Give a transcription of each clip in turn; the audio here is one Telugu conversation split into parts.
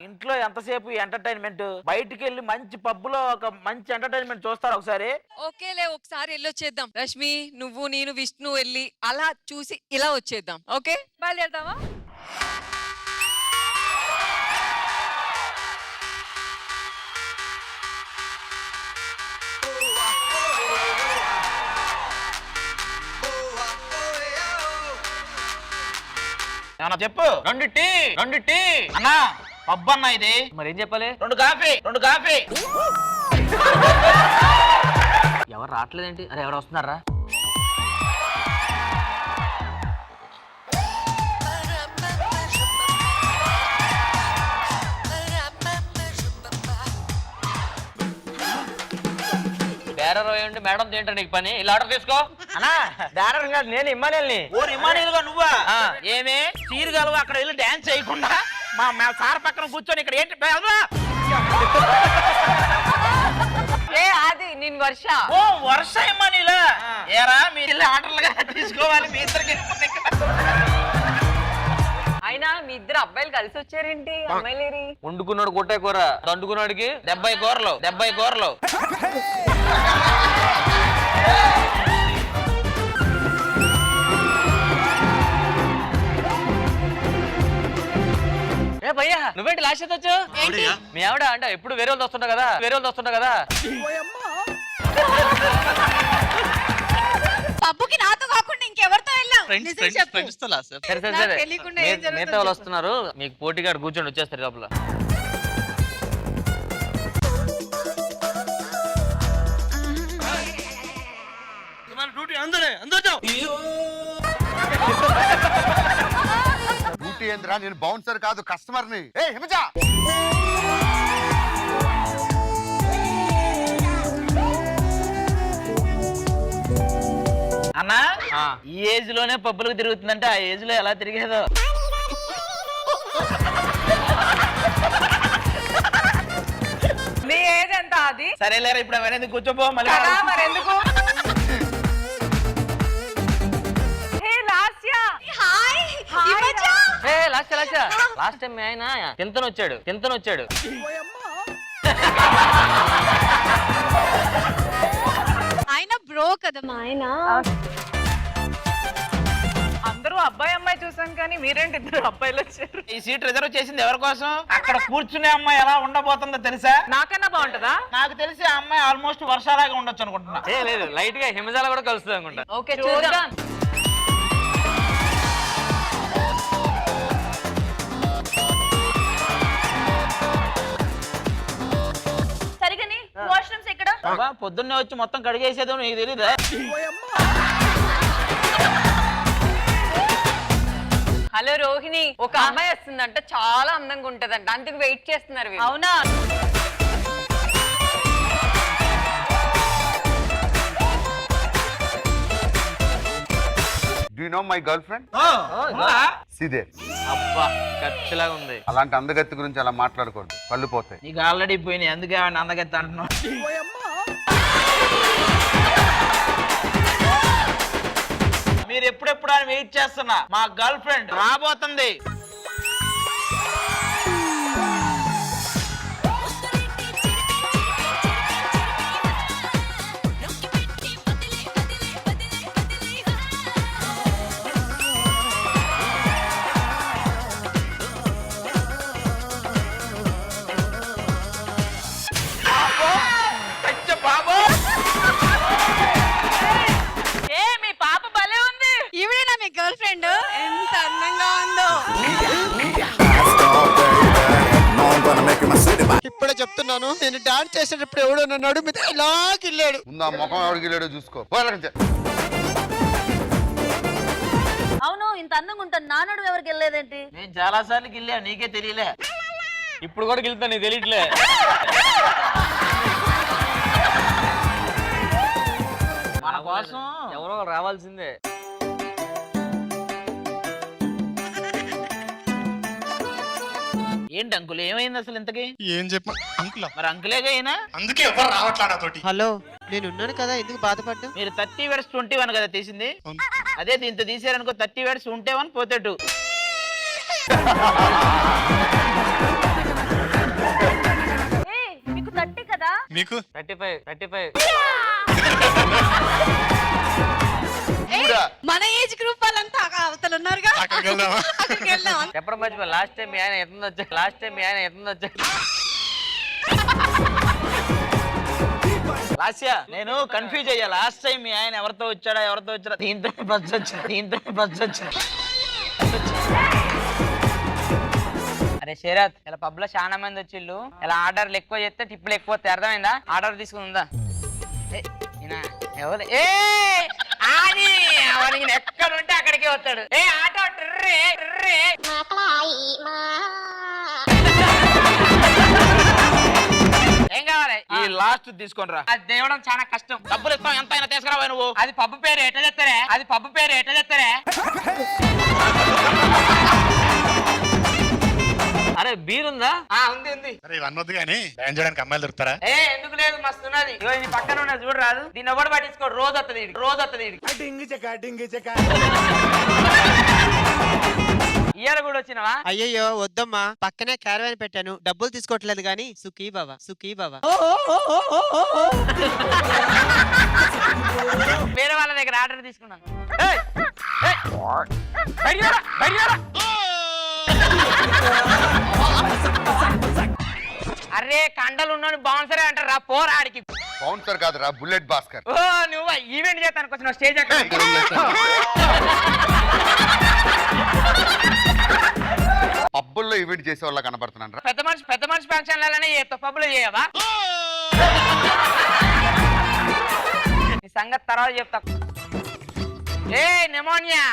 ఇంట్లో ఎంతసేపు ఎంటర్టైన్మెంట్, బయటికి వెళ్ళి మంచి పబ్ లో ఒక మంచి ఎంటర్టైన్మెంట్ చూస్తారు ఒకసారి. ఓకేలే, ఒకసారి వెళ్ళొచ్చేద్దాం. రష్మి, నువ్వు, నేను, విష్ణు వెళ్ళి అలా చూసి ఇలా వచ్చేద్దాం. ఓకే, బయలుదేరదామా? ఏమన్నా చెప్పు. 2 టీ అన్నా. పబ్ అన్నా ఇది. మరి ఏం చెప్పాలి? 2 కాఫీ. ఎవరు రావట్లేదేంటి? అరే ఎవరు వస్తున్నారా? మేడం ఏంటో నీకు పని? ఇలా ఆర్డర్ తీసుకో. అన్నా డైరెక్టర్ కాదు, నేను ఇమ్మానేల్ని. ఇమ్మానియల్గా నువ్వా? ఏమే చీరగలవు అక్కడ వెళ్ళి డాన్స్ చేయకుండా మా సార్ పక్కన కూర్చొని ఇక్కడ ఏంటి? అది నేను వర్ష. ఓ వర్ష ఇమ్మానియలా? ఏరా మీరు వెళ్ళి ఆర్డర్లుగా తీసుకోవాలి మీ ఇద్దరికి. అయినా మీ ఇద్దరు అబ్బాయిలు కలిసి వచ్చారేంటి? అమ్మాయిలేరి? వండుకున్నాడు కొట్టే కూర, దండుకున్నాడికి 70 కూరలు. ఏ భయ్యా, నువ్వేంటి లాస్ట్ చేత వచ్చావు? మీ ఆవిడ అంటే ఎప్పుడు వేరే వాళ్ళు వస్తుంటా కదా. పబ్బుకి నాతో కాకుండా ఇంకెవరితో వెళ్ళాం? సరే మిగతా వాళ్ళు వస్తున్నారు, మీకు పోటీగా కూర్చొని వచ్చేస్తారు లోపల. డ్యూటీ ఏంద్రా, నేను బౌన్సర్ కాదు కస్టమర్ని. ఏ హిమజ, అన్నా ఈ ఏజ్ లోనే పబ్బులకు తిరుగుతుందంటే ఆ ఏజ్ లో ఎలా తిరిగేదో. నీ ఏజ్ ఎంత? అది సరేలేరా, ఇప్పుడు అవన్నీ కూర్చోపో మళ్ళీ. మరెందుకు? లాస్ట్ టైం ఆయన తింతను వచ్చాడు. ఆయన బ్రో కదా మా ఆయన. అందరూ అబ్బాయి అమ్మాయి చూసాం కానీ మీరేంటి ఇద్దరు అబ్బాయిలు వచ్చారు? ఈ సీట్ రిజర్వ్ చేసింది ఎవరి కోసం? అక్కడ కూర్చునే అమ్మాయి ఎలా ఉండబోతుందో తెలుసా? నాకన్నా బాగుంటదా? నాకు తెలిసి ఆ అమ్మాయి ఆల్మోస్ట్ వర్షాలాగా ఉండొచ్చు అనుకుంటున్నా. లేదు, లైట్ గా హిమజాల కూడా కలుస్తుంది అనుకుంటా. ఓకే, చూద్దాం. సరిగని వాష్రూమ్స్ ఎక్కడ? పొద్దున్నే వచ్చి మొత్తం కడిగేసేదో నీకు తెలీదా? హలో రోహిణి, ఒక అమ్మాయి వస్తుందంట, చాలా అందంగా ఉంటదంట, అందుకు వెయిట్ చేస్తున్నారు. అవునా? Do you know my girlfriend? సీదే. అబ్బా ఖర్చులాగా ఉంది. అలాంటి అందగత్తి గురించి అలా మాట్లాడకూడదు, కళ్ళు పోతాయి. నీకు ఆల్రెడీ పోయినాయి, అందుకే అందగత్తి అంటున్నావు. మీరు ఎప్పుడెప్పుడు అని వెయిట్ చేస్తున్నా. మా గర్ల్ ఫ్రెండ్ రాబోతుంది. ఇప్పుడే చెప్తున్నాను, నేను డాన్స్ చేసేటప్పుడు ఎవడో నన్ను నడుము ఇలా గిల్లాడు. ముందు ఆ ముఖం ఎవరికి వెళ్ళాడో చూసుకో. అవును, ఇంత అందంగా ఉంటాను, నాన్నడు ఎవరికి వెళ్ళలేదేంటి? నేను చాలా సార్లు గిల్లా, నీకే తెలియలే. ఇప్పుడు కూడా గిల్తా, నీకు తెలియట్లే. మన కోసం ఎవరో రావాల్సిందే. ఏంటి అంకుల్, ఏమైంది అసలు ఇంతకి? ఏం చెప్ప అంకుల్, మరి అంకులేగా అయినా అందుకే ఎవరు రావట్లా నాతోటి. హలో, నేను ఉన్నాను కదా, ఎందుకు బాధపడ్డా? మీరు 30 కదా తీసింది. అదే దీంతో తీసారనుకో 30 ఉంటే 1 పోతే 2. మీకు 35 చూడా మన ఏజ్ గ్రూప్ వాళ్ళంతా అవతల ఉన్నారుగా అక్కడికి వెళ్దామా? అక్కడికి వెళ్దాం చెప్పడం మర్చిపోయి లాస్ట్ టైం మీ ఆయన ఎంత వచ్చా లాస్యా నేను కన్ఫ్యూజ్ అయ్యా లాస్ట్ టైం మీ ఆయన ఎవరితో వచ్చాడా దీంతో బస్ వచ్చా అరే శరత్ ఇలా పబ్ లో చాలా మంది వచ్చిళ్ళు ఇలా ఆర్డర్లు ఎక్కువ చేస్తే టిప్పులు ఎక్కువ వస్తాయి అర్థమైందా ఆర్డర్ తీసుకుందా ఎవరు ఎక్కడ ఉంటే అక్కడికే వస్తాడు ఏ ఆటో ట్రే ఏం కావాలి ఈ లాస్ట్ తీసుకొని రా అది తేవడం చాలా కష్టం డబ్బులు ఇస్తాం ఎంత అయినా తీసుకురావా నువ్వు అది పబ్బు పేరు ఎట్లా చెప్తారే అరే బీర్ ఉందా ఉంది సరే ఇవన్నీ వద్దు కానీ డాన్స్ చేయడానికి అమ్మాయిలు దొరుకుతారా? ఏ ఎందుకు లేదు మస్తు ఉన్నది ఇగో ఇది పక్కన ఉన్నది చూడరాదు దీన్ని ఎవడు పట్టించుకోడు రోజు వస్తుంది ఇయ్యాల కూడా వచ్చినవా అయ్యయ్యో వద్దమ్మా, పక్కనే క్యారవాన్ పెట్టాను, డబ్బులు తీసుకోవట్లేదు గానీ సుఖీ బాబా. వేరే వాళ్ళ దగ్గర ఆర్డర్ తీసుకున్నాను ఏయ్, ఏయ్, బయటికి రా. అరే కండలు ఉన్నాడు బౌన్సరే అంటారా పోరా ఆడికి బౌన్సర్ కాదురా బుల్లెట్ భాస్కర్. ఓ నువ్వు ఈవెంట్ చేస్తానికి వచ్చిన స్టేజ్ అక్కడ పబ్బుల్లో ఈవెంట్ చేసే వాళ్ళ కనబడుతున్నాను. పెద్ద మనిషి ఫంక్షన్లనే చేస్తావు పబ్బులో చేయవా ఈ సంగతి తర్వాత చెప్తా ఏ నెమోనియా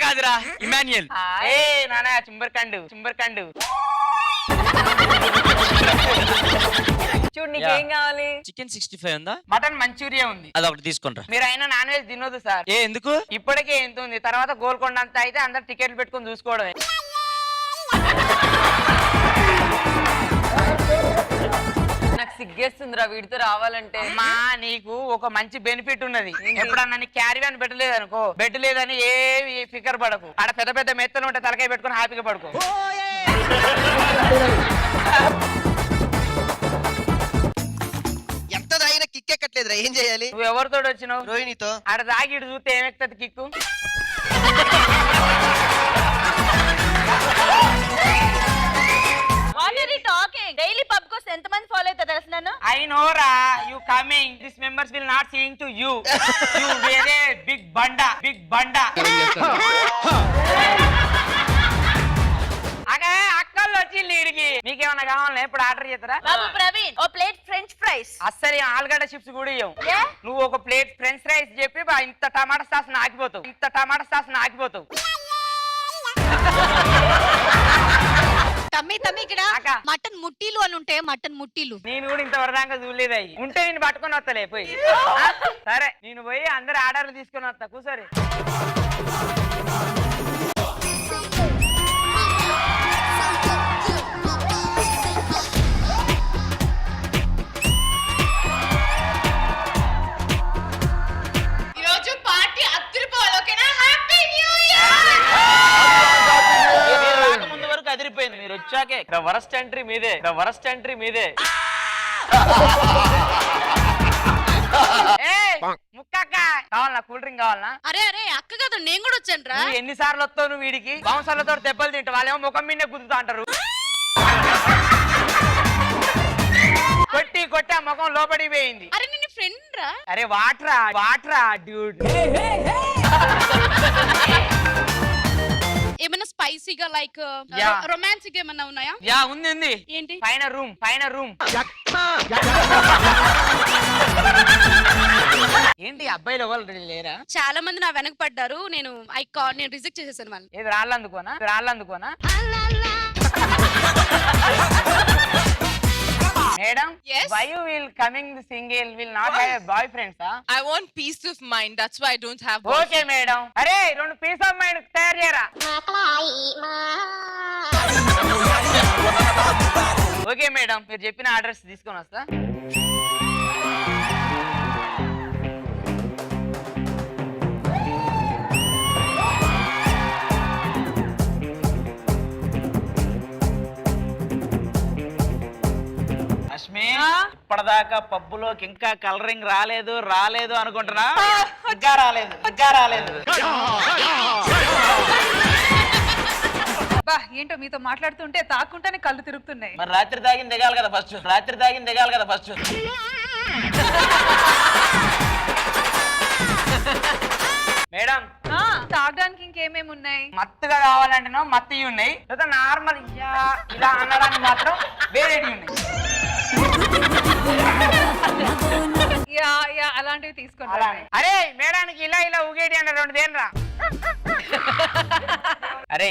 కాదురా ఇమాన్యుయల్ ఏ నానా చింబర్కండు చూడు నీకేం కావాలి? చికెన్ 65 ఉందా? మటన్ మంచూరియా ఉంది అదొకటి తీసుకుంటా. మీరు అయినా నాన్ వెజ్ తినొద్దు సార్. ఏ ఎందుకు? ఇప్పటికే ఎంత ఉంది తర్వాత గోల్కొండ అంతా అయితే అందరు టికెట్లు పెట్టుకొని చూసుకోవడమే. నాకు సిగ్గేస్తుందిరా వీడితో రావాలంటే. అమ్మా నీకు ఒక మంచి బెనిఫిట్ ఉన్నది ఎప్పుడన్నా నీ క్యారీవాన్ పెట్టలేదు అనుకో బెడ్ లేదని ఏ ఫికర్ పడకు ఆడ పెద్ద మెత్తలు ఉంటే తలకాయ పెట్టుకొని హ్యాపీగా పడుకో. ఎంత తాగినా కిక్ ఎక్కట్లేదురా, ఏం చేయాలి? నువ్వు ఎవరితో వచ్చినావు? రోహిణితో. ఆడ తాగి ఇటు చూస్తే ఏమెక్తది కిక్కు? డైలీ పబ్ కోసం ఎంత మంది ఫాలో అవుతారు తెలుసు నన్ను? I know ra, you coming. These members will not seeing to you. You very big banda. అగా అక్కలు వచ్చి లీడికి మీకేమన్నా కావాలన్నా ఇప్పుడు ఆర్డర్ చేస్తారా? బాబు ప్రవీణ్ ఓ ప్లేట్ ఫ్రెంచ్ ఫ్రైస్. అస్సలు ఆలుగడ్డ చిప్స్ కూడా ఇవ్వం. నువ్వు ఒక ప్లేట్ ఫ్రెంచ్ ఫ్రైస్ చెప్పి ఇంత టమాటా సాస్ నాకిపోతావు. తమ్మి ఇక్కడ అక్క. మటన్ ముట్టీలు అని ఉంటాయి, మటన్ ముట్టీలు. నేను కూడా ఇంత వరదాకా చూడలేదు అయ్యి ఉంటే నేను పట్టుకొని వస్తలే పోయి. సరే నేను పోయి అందరు ఆర్డర్లు తీసుకొని వస్తా కూసరి. ఈరోజు పార్టీ అద్దరిపోవాలి, ఓకేనా? Happy new year. ముందు వరకు అదిరిపోయింది మీరు వచ్చాకే వరస్ట్ ఎంట్రీ మీదే. ముక్కక్క కావాలన్నా కూల్ డ్రింక్ కావాలన్నా? అరే అక్క కదా నేను కూడా వచ్చాను రా. నువ్వు ఎన్నిసార్లు వస్తావు నువ్వు వీడికి? బౌన్సర్లతో దెబ్బలు తింటావు వాళ్ళేమో ముఖం మీదే గుద్దుతా అంటారు. కొట్టి ఆ ముఖం లోపడి పోయింది. అరే నేను ఫ్రెండ్ రా. అరే వాట్రా డ్యూడ్. ఏమైనా స్పైసీగా లైక్ Yeah. రొమాన్సిక్ ఏమైనా ఉన్నాయా? యా ఉంది ఏంటి? పైన రూమ్ ఏంటి అబ్బాయిలు ఎవరు లేరా? చాలా మంది నా వెనక పడ్డారు, నేను రిజెక్ట్ చేసేసాను వాళ్ళని. ఏది రాళ్ళందుకోనా? Madam Yes? why you will coming single will not have a boyfriend sir? I want peace of mind. That's why I don't have. Okay madam. అరే 2 పీస్ ఆఫ్ మైండ్ తయారు చేయరా. ఓకే మేడం మీరు చెప్పిన అడ్రస్ తీసుకొని వస్తా. ఇప్పటిదాకా పబ్బులోకి ఇంకా కలరింగ్ రాలేదు రాలేదు అనుకుంటున్నా. ఇంకా రాలేదు, ఇంకా రాలేదు. బా ఏంటో మీతో మాట్లాడుతుంటే తాకుంటానే కళ్ళు తిరుగుతున్నాయి. మరి రాత్రి తాగింది దిగాలి కదా ఫస్ట్, రాత్రి తాగింది దిగాలి కదా ఫస్ట్. మేడం తాగడానికి ఇంకేమేమి ఉన్నాయి? మత్తుగా కావాలంటేనో మత్తి ఉన్నాయి, లేదా నార్మల్ ఇలా అనడానికి మాత్రం వేరేవి ఉన్నాయి. యా యా అలాంటివి తీసుకోండి. అలానే. అరే మేడానికి ఇలా ఇలా ఊగేటి అన్న రెండు దేనరా. అరే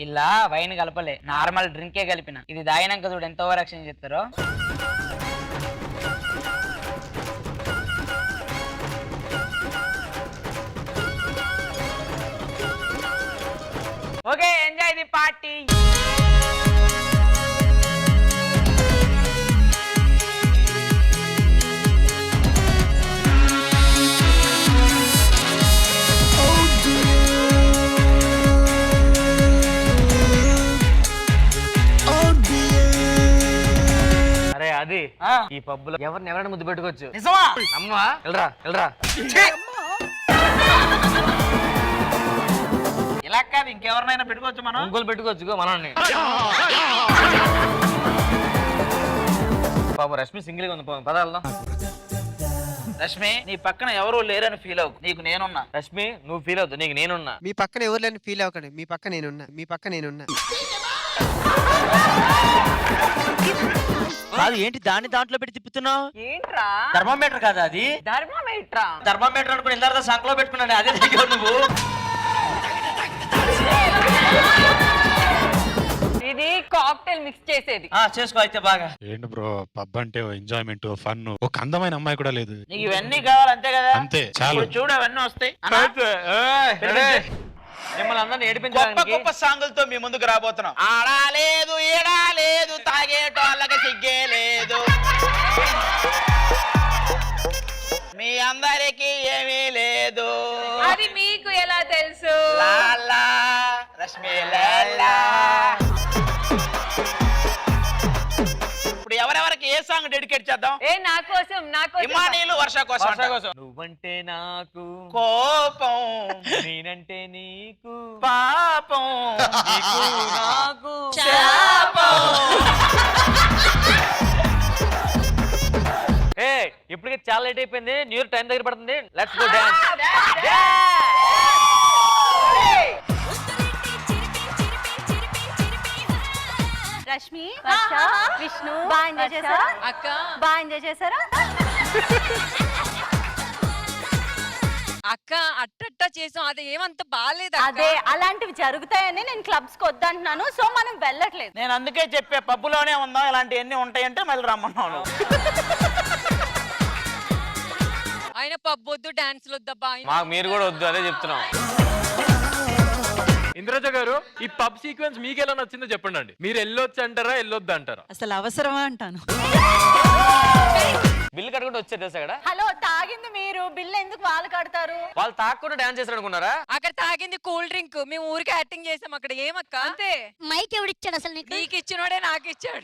ఇలా వైన్ కలపలే, నార్మల్ డ్రింకే కలిపిన. ఇది దాగినాక చూడు ఎంత ఓవర్ యాక్షన్ చేస్తారో. Okay enjoy the party. అరే అది ఈ పబ్బులో ఎవరిని ఎవరైనా ముద్దు పెట్టుకోవచ్చు. నిజమా? నమ్మవా? వెళ్ళరా వెళ్ళరా. ఇలా కాదు ఇంకెవరినైనా పెట్టుకోవచ్చు మనం. ఇంకోలు పెట్టుకోవచ్చు మనల్ని. పాపం రష్మి సింగిల్ గా ఉంది, పద వెళ్దాం. రష్మి నీ పక్కన ఎవరు లేరని ఫీల్ అవ్వు, నీకు నేనున్నా. రష్మి నువ్వు ఫీల్ అవుతావు, నీకు నేనున్నా. మీ పక్కన ఎవరు లేని ఫీల్ అవ్వకండి, మీ పక్క నేనున్నా, మీ పక్క నేనున్నా. కాదు ఏంటి దాన్ని దాంట్లో పెట్టి తిప్పుతున్నావు? ఏంట్రా థర్మామీటర్ కాదా అది? ధర్మమేట్రా? థర్మామీటర్ అనుకుని ఇందాక సంకలో పెట్టుకున్నాను, అదే దగ్గర నువ్వు. ఇది కాక్టైల్ మిక్స్ చేసేది. చేసుకో అయితే బాగా. ఏంటి బ్రో, పబ్ అంటే ఎంజాయ్మెంట్ ఫన్, ఒక అందమైన అమ్మాయి కూడా లేదు. నీకు ఇవన్నీ కావాలి అంతే కదా? అంతే చాలు. ఇప్పుడు చూడు అవన్నీ వస్తాయి. మిమ్మల్ని అందరిని గొప్ప ఏడిపించడానికి గొప్ప సాంగులతో మీ ముందుకు రాబోతున్నాం. ఆడాలేదు ఏడాలేదు తాగేటోళ్ళకి సిగ్గే లేదు, మీ అందరికి ఏమీ లేదు. అది మీకు ఎలా తెలుసు? లాలా రష్మి లాలా. ఇప్పుడు ఎవరెవరికి ఏ సాంగ్ డెడికేట్ చేద్దాం? ఏ నా కోసం ఇమానీలు వర్ష కోసం. నువ్వంటే నాకు కోపం, నేనంటే నీకు పాపం, నీకు నాకు శాపం. ఏ ఇప్పటికే చాలా లేట్ అయిపోయింది, న్యూ ఇయర్ టైం దగ్గర పడుతుంది. Let's go dance. Rashmi, Varsha, Vishnu బాగా ఎంజాయ్ చేశారా? అక్క బాగా ఎంజాయ్ చేశారా? అక్క అట్టట్ట చేసాం, అది ఏమంత బాగాలేదు. అదే అలాంటివి జరుగుతాయని నేను క్లబ్స్ కి వద్దంటున్నాను, సో మనం వెళ్ళట్లేదు. నేను అందుకే చెప్పే పబ్బులోనే ఉందాం, ఇలాంటివన్నీ ఉంటాయంటే మళ్ళీ రమ్మన్నాను. ఆయన పబ్ వద్దు, డాన్స్ వద్దబ్బా. మాకు మీరు కూడా వద్దు, అదే చెప్తున్నాం. ఇంద్రజ గారు ఈ పబ్ సీక్వెన్స్ మీకు ఎలా నచ్చిందో చెప్పండి అండి. మీరు వెళ్ళొచ్చు అంటారా వెళ్ళొద్దు అంటారా? అసలు అవసరమా అంటాను. బిల్లు కట్టుకుంటూ వచ్చారు తెలుసా అక్కడ. హలో తాగింది మీరు, బిల్ ఎందుకు వాళ్ళు కడతారు? వాళ్ళు తాకుండా డాన్స్ చేస్తారు అనుకున్నారా? అక్కడ తాగింది కూల్ డ్రింక్, మేము ఊరికి యాక్టింగ్ చేసాం అక్కడ. ఏమక్క అంతే. మైక్ ఎవడిచ్చాడు అసలు నీకు? నీకు ఇచ్చినోడే నాకు ఇచ్చాడు.